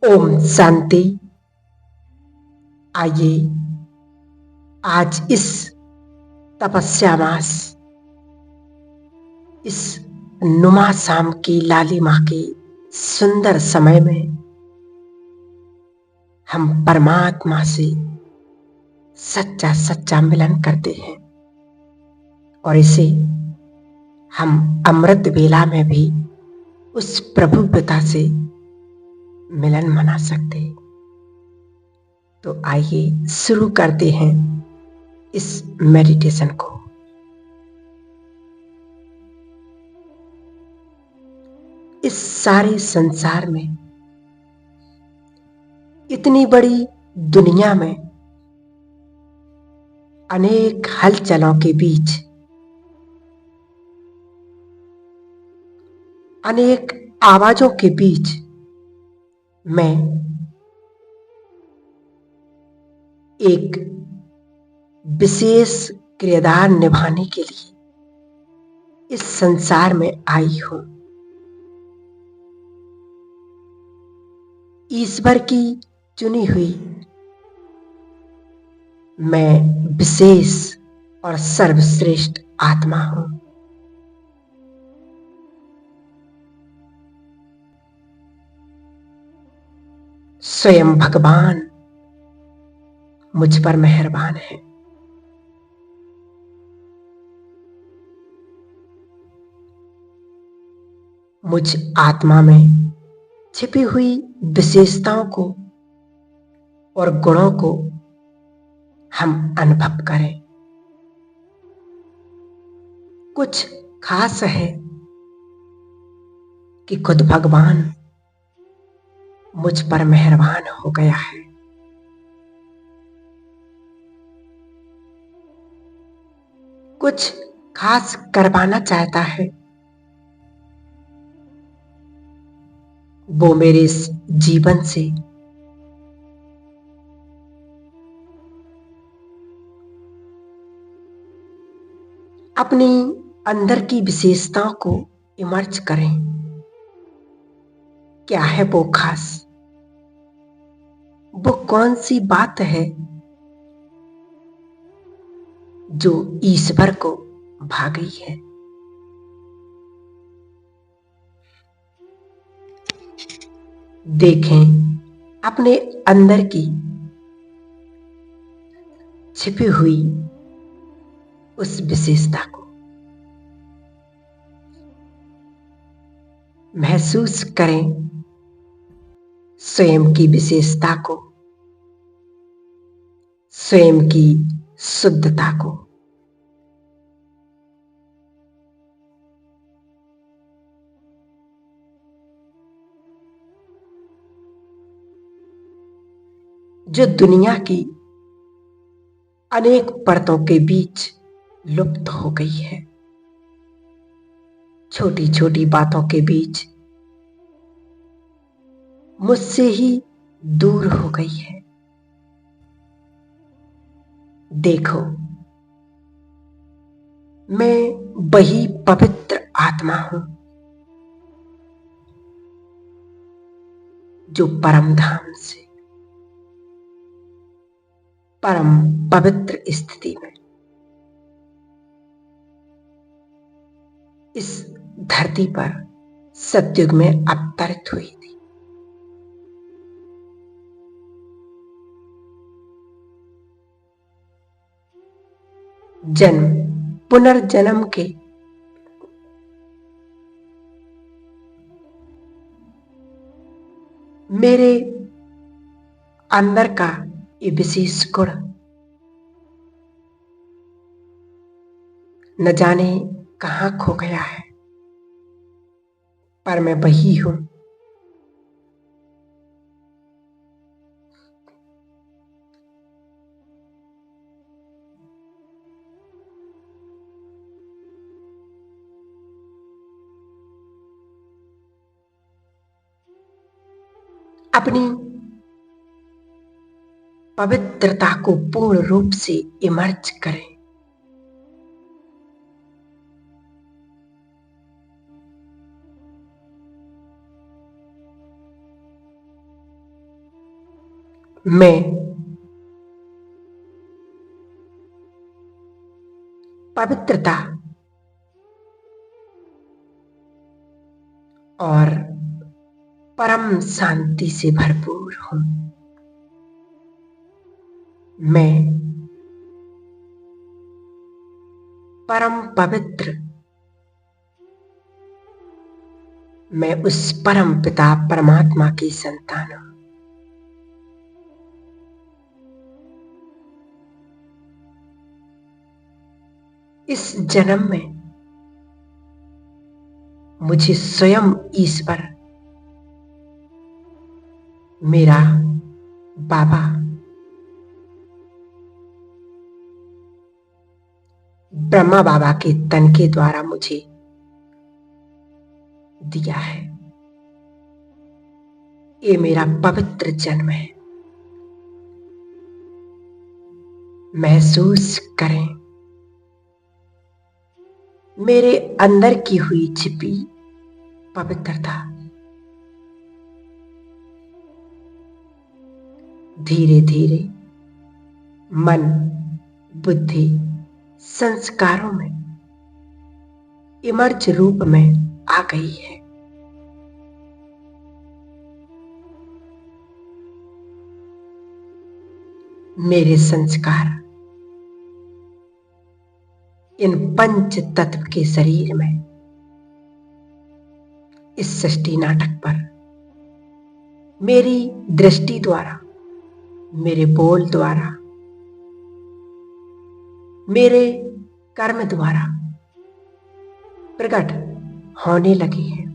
ओम शांति। आइए आज इस तपस्या मास, इस नुमा शाम की लालिमा के सुंदर समय में हम परमात्मा से सच्चा सच्चा मिलन करते हैं और इसे हम अमृत वेला में भी उस प्रभु पिता से मिलन मना सकते हैं। तो आइए शुरू करते हैं इस मेडिटेशन को। इस सारे संसार में, इतनी बड़ी दुनिया में, अनेक हलचलों के बीच, अनेक आवाजों के बीच मैं एक विशेष किरदार निभाने के लिए इस संसार में आई हूं। ईश्वर की चुनी हुई मैं विशेष और सर्वश्रेष्ठ आत्मा हूं। स्वयं भगवान मुझ पर मेहरबान है। मुझ आत्मा में छिपी हुई विशेषताओं को और गुणों को हम अनुभव करें। कुछ खास है कि खुद भगवान मुझ पर मेहरबान हो गया है। कुछ खास करवाना चाहता है, वो मेरे इस जीवन से अपनी अंदर की विशेषताओं को इमर्ज करें। क्या है वो खास? वो कौन सी बात है जो ईश्वर को भा गई है? देखें अपने अंदर की छिपी हुई उस विशेषता को। महसूस करें स्वयं की विशेषता को, स्वयं की शुद्धता को। जो दुनिया की अनेक परतों के बीच लुप्त हो गई है, छोटी छोटी बातों के बीच मुझसे ही दूर हो गई है। देखो, मैं वही पवित्र आत्मा हूं जो परम धाम से, परम पवित्र स्थिति में इस धरती पर सतयुग में अवतरित हुई थी। जन्म पुनर्जन्म के मेरे अंदर का ये विशेष गुण न जाने कहां खो गया है, पर मैं वही हूं। अपनी पवित्रता को पूर्ण रूप से इमर्ज करें। मैं पवित्रता और परम शांति से भरपूर हूं। मैं परम पवित्र, मैं उस परम पिता परमात्मा की संतान हूं। इस जन्म में मुझे स्वयं ईश्वर, मेरा बाबा, ब्रह्मा बाबा के तन के द्वारा मुझे दिया है। ये मेरा पवित्र जन्म है। महसूस करें मेरे अंदर की हुई छिपी पवित्रता। धीरे धीरे मन, बुद्धि, संस्कारों में इमर्ज रूप में आ गई है। मेरे संस्कार इन पंच तत्व के शरीर में, इस सृष्टि नाटक पर मेरी दृष्टि द्वारा, मेरे बोल द्वारा, मेरे कर्म द्वारा प्रकट होने लगे हैं।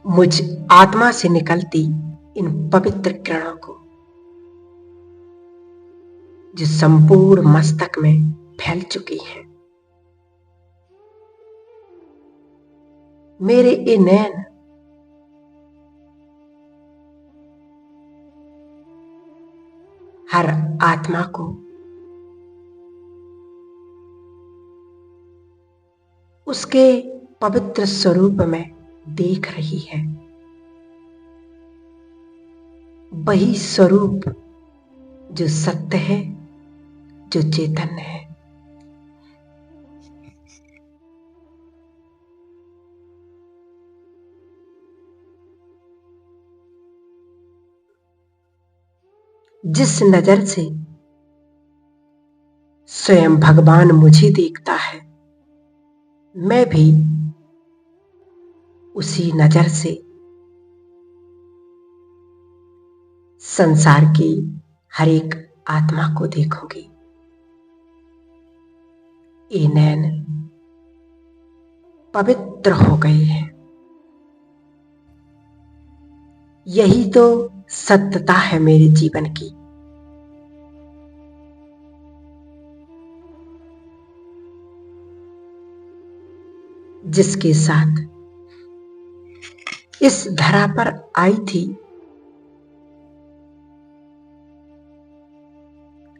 मुझ आत्मा से निकलती इन पवित्र किरणों को जो संपूर्ण मस्तक में फैल चुकी हैं, मेरे ये नैन हर आत्मा को उसके पवित्र स्वरूप में देख रही है। वही स्वरूप जो सत्य है, जो चैतन्य है। जिस नजर से स्वयं भगवान मुझे देखता है, मैं भी उसी नजर से संसार की हर एक आत्मा को देखूंगी। ये नैन पवित्र हो गए हैं। यही तो सत्यता है मेरे जीवन की। जिसके साथ इस धरा पर आई थी,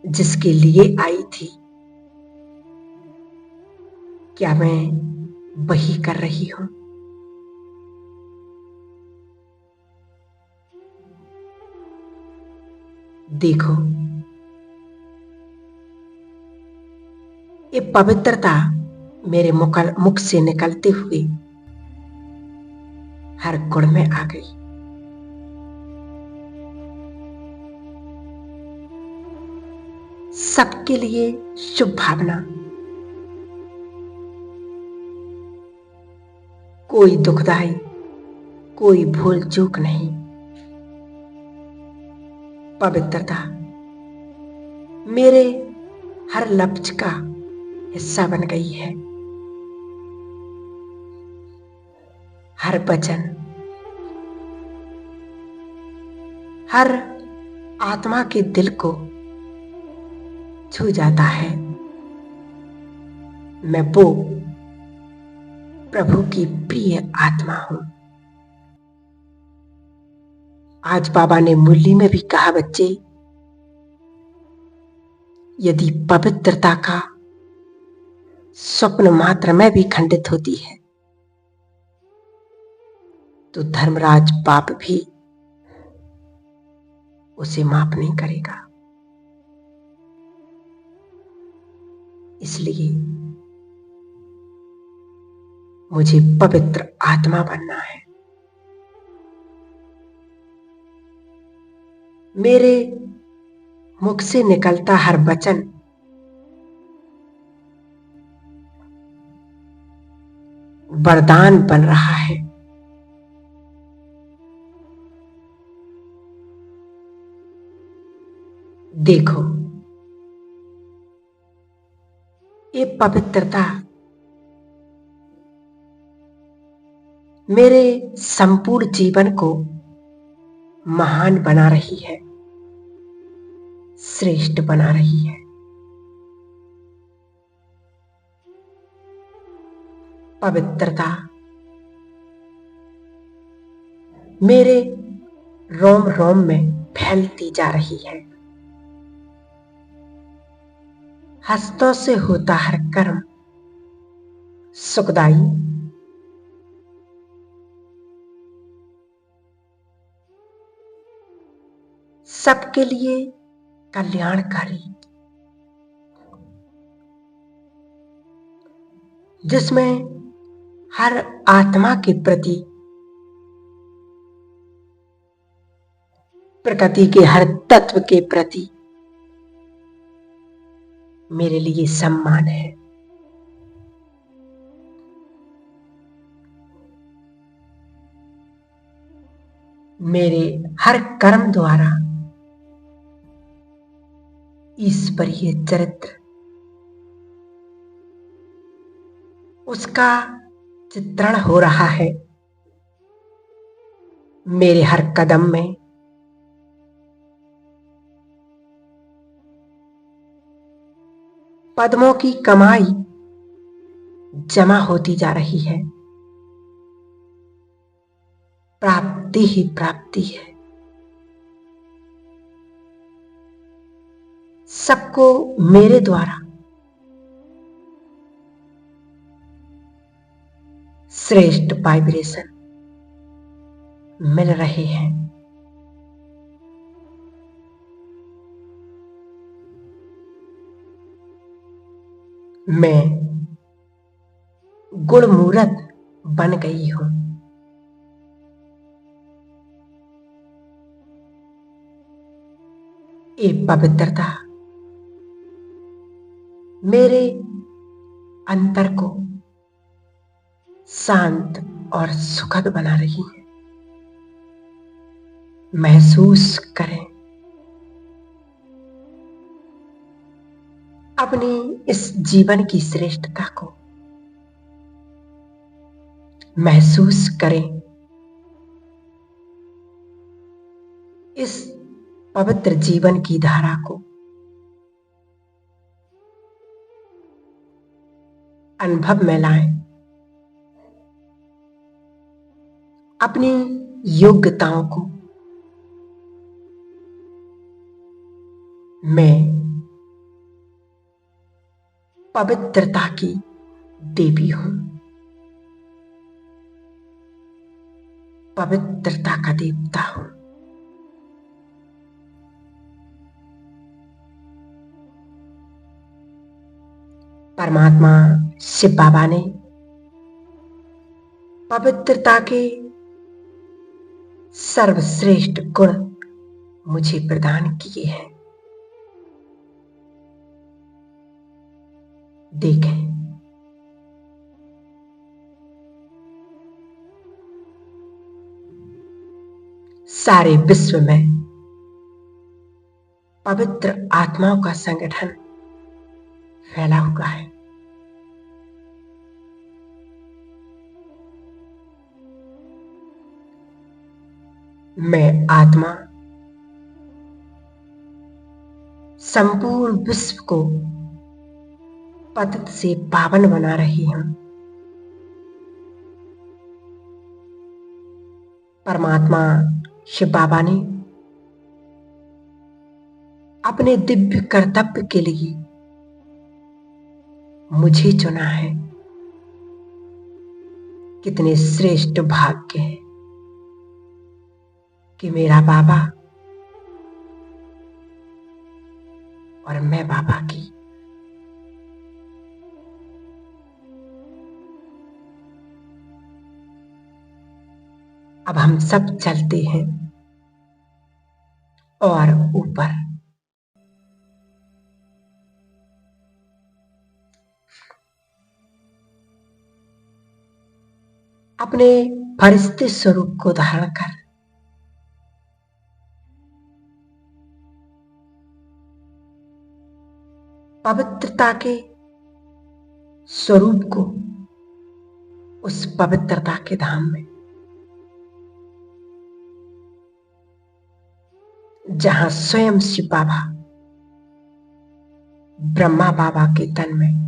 जिसके लिए आई थी, क्या मैं वही कर रही हूं? देखो, ये पवित्रता मेरे मुख से निकलते हुए हर गुण में आ गई। सबके लिए शुभ भावना, कोई दुखदाई, कोई भूल चूक नहीं। पवित्रता मेरे हर लफ्ज का हिस्सा बन गई है। हर वचन, हर आत्मा के दिल को छू जाता है। मैं वो प्रभु की प्रिय आत्मा हूं। आज बाबा ने मुरली में भी कहा, बच्चे, यदि पवित्रता का स्वप्न मात्र में भी खंडित होती है, तो धर्मराज पाप भी उसे माफ नहीं करेगा। इसलिए मुझे पवित्र आत्मा बनना है। मेरे मुख से निकलता हर वचन वरदान बन रहा है। देखो, ये पवित्रता मेरे संपूर्ण जीवन को महान बना रही है, श्रेष्ठ बना रही है। पवित्रता मेरे रोम रोम में फैलती जा रही है। हस्तों से होता हर कर्म सुखदाई, सबके लिए कल्याणकारी, जिसमें हर आत्मा के प्रति, प्रकृति के हर तत्व के प्रति मेरे लिए सम्मान है। मेरे हर कर्म द्वारा ईश्वरीय चरित्र, उसका चित्रण हो रहा है। मेरे हर कदम में पद्मों की कमाई जमा होती जा रही है। प्राप्ति ही प्राप्ति है। सबको मेरे द्वारा श्रेष्ठ वाइब्रेशन मिल रहे हैं। मैं गुणमूर्त बन गई हूं। ये पवित्रता मेरे अंतर को शांत और सुखद बना रही है। महसूस करें अपनी इस जीवन की श्रेष्ठता को। महसूस करें इस पवित्र जीवन की धारा को। अनुभव में लाएं अपनी योग्यताओं को। मैं पवित्रता की देवी हूं। पवित्रता का देवता हूं। परमात्मा शिव बाबा ने पवित्रता के सर्वश्रेष्ठ गुण मुझे प्रदान किए हैं। देखें, सारे विश्व में पवित्र आत्माओं का संगठन फैला हुआ है। मैं आत्मा संपूर्ण विश्व को पतित से पावन बना रही हूं। परमात्मा शिव बाबा ने अपने दिव्य कर्तव्य के लिए मुझे चुना है। कितने श्रेष्ठ भाग्य है कि मेरा बाबा और मैं बाबा की। अब हम सब चलते हैं और ऊपर। अपने फरिश्ते स्वरूप को धारण कर पवित्रता के स्वरूप को उस पवित्रता के धाम में, जहां स्वयं शिव बाबा ब्रह्मा बाबा के तन में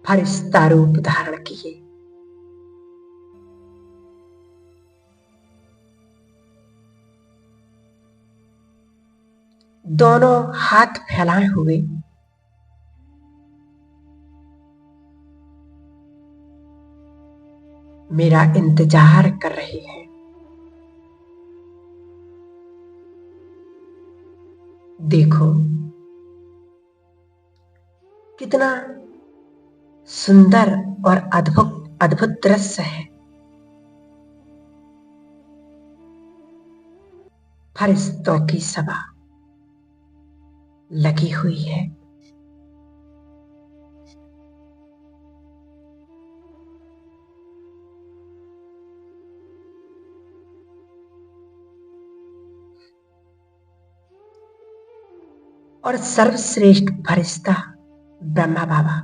फरिश्ता रूप धारण किए, दोनों हाथ फैलाए हुए मेरा इंतजार कर रहे हैं। देखो कितना सुंदर और अद्भुत अद्भुत दृश्य है। फरिश्तों की सभा लगी हुई है। और सर्वश्रेष्ठ फरिश्ता ब्रह्मा बाबा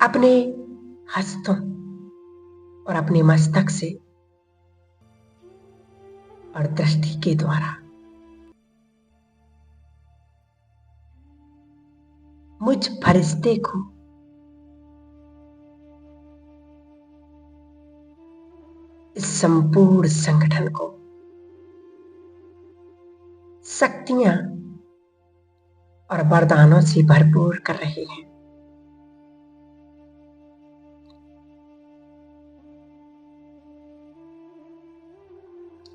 अपने हस्तों और अपने मस्तक से और दृष्टि के द्वारा मुझ फरिश्ते को इस संपूर्ण संगठन को शक्तियां और वरदानों से भरपूर कर रहे हैं।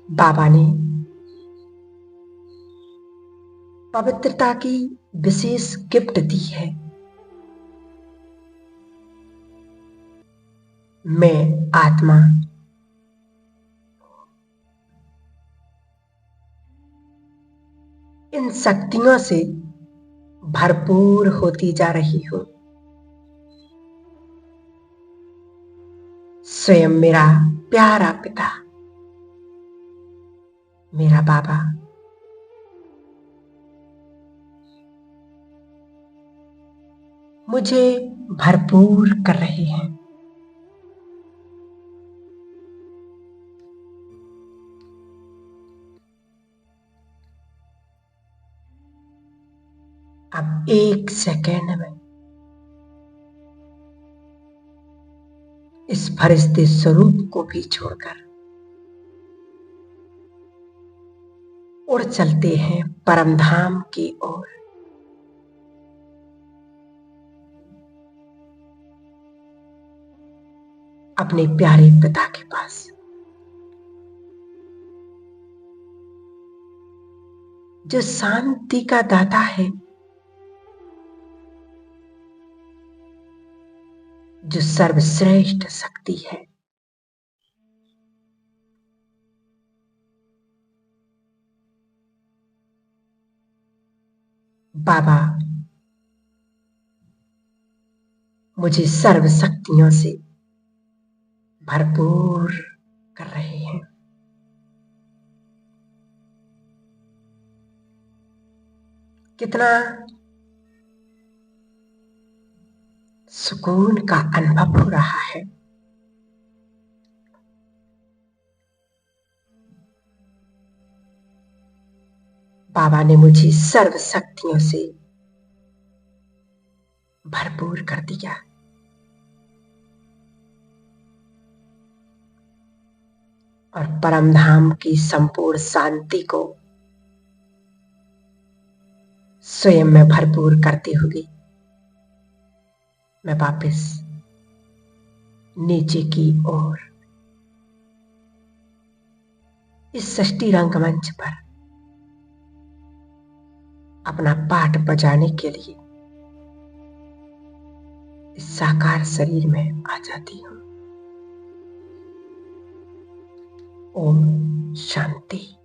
बाबा ने पवित्रता की विशेष गिफ्ट दी है। मैं आत्मा इन शक्तियों से भरपूर होती जा रही हूं। स्वयं मेरा प्यारा पिता, मेरा बाबा मुझे भरपूर कर रहे हैं। अब एक सेकेंड में इस फरिश्ते स्वरूप को भी छोड़कर उड़ चलते हैं परम धाम की ओर। अपने प्यारे पिता के पास, जो शांति का दाता है, जो सर्वश्रेष्ठ शक्ति है। बाबा मुझे सर्व शक्तियों से भरपूर कर रहे हैं। कितना सुकून का अनुभव हो रहा है। बाबा ने मुझे सर्व शक्तियों से भरपूर कर दिया। और परम धाम की संपूर्ण शांति को स्वयं में भरपूर करती हुई मैं वापस नीचे की ओर इस सृष्टि रंगमंच पर अपना पाठ बजाने के लिए इस साकार शरीर में आ जाती हूं। ओम शांति।